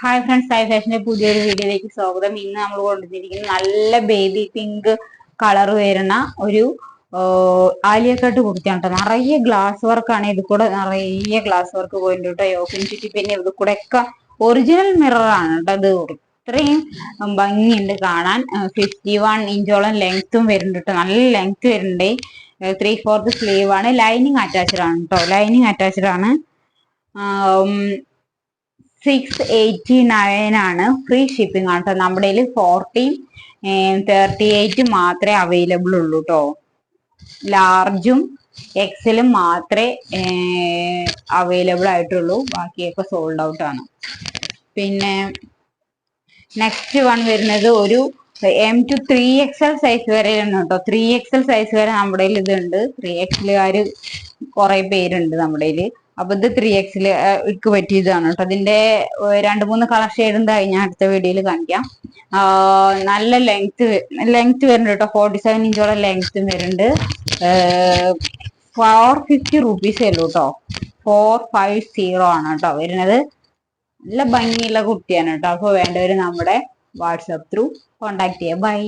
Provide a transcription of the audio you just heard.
Hi friends, Sai ഫാഷന്റെ പുതിയൊരു വീഡിയോയിലേക്ക് സ്വാഗതം. ഇന്ന് നമ്മൾ കൊണ്ടുവന്നിരിക്കുന്നത് നല്ല ബേബി പിങ്ക് കളർ വരുന്ന ഒരു ആലിയ കട്ട് കുർത്തിയാണ് കേട്ടോ. നിറയെ ഗ്ലാസ് വർക്കാണ്, ഇത് കൂടെ നിറയെ ഗ്ലാസ് വർക്ക് പോയിട്ടുണ്ട് കേട്ടോ. യോക്കിൻ ചുറ്റി പിന്നെ ഇത് കൂടെ ഒക്കെ ഒറിജിനൽ മിറർ ആണ് കേട്ടോ. ഇത് ഇത്രയും ഭംഗിയുണ്ട് കാണാൻ. 51 ഇഞ്ചോളം ലെങ്ത്തും വരുന്നുണ്ട് കേട്ടോ. നല്ല ലെങ്ത് വരുന്നുണ്ട്. 3/4 സ്ലീവ് ആണ്. ലൈനിങ് അറ്റാച്ച്ഡ് ആണ് കേട്ടോ. ലൈനിങ് അറ്റാച്ച്ഡ് ആണ്. 689 ആണ്. ഫ്രീ ഷിപ്പിംഗ് ആണ് കേട്ടോ. നമ്മുടെ 38 മാത്രമേ അവൈലബിൾ ഉള്ളൂ കേട്ടോ. ലാർജും എക്സലും മാത്രമേ അവൈലബിൾ ആയിട്ടുള്ളൂ. ബാക്കിയൊക്കെ സോൾഡ് ഔട്ട് ആണ്. പിന്നെ നെക്സ്റ്റ് വൺ വരുന്നത് ഒരു M to 3XL സൈസ് വരെയാണ് കേട്ടോ. 3XL സൈസ് വരെ നമ്മുടെ ഇതുണ്ട്. 3XLകാര് കുറെ പേരുണ്ട് നമ്മുടെ. അപ്പൊ ഇത് 3XL ഇക്ക് പറ്റിയതാണ് കേട്ടോ. അതിന്റെ 2-3 കളർ ഷെയ്ഡ് ഉണ്ട്. ഞാൻ അടുത്ത വീഡിയോയിൽ കാണിക്കാം. നല്ല ലെങ്ത് വരുന്നുണ്ട് കേട്ടോ. 47 ഇഞ്ചോളം ലെങ്ത്തും വരുന്നുണ്ട്. 450 റുപ്പീസേ ഉള്ളൂ കേട്ടോ. 450 ആണ് കേട്ടോ വരുന്നത്. നല്ല ഭംഗിയുള്ള കുട്ടിയാണ് കേട്ടോ. അപ്പൊ വേണ്ടവര് നമ്മുടെ വാട്സാപ്പ് ത്രൂ കോണ്ടാക്ട് ചെയ്യാം. ബൈ.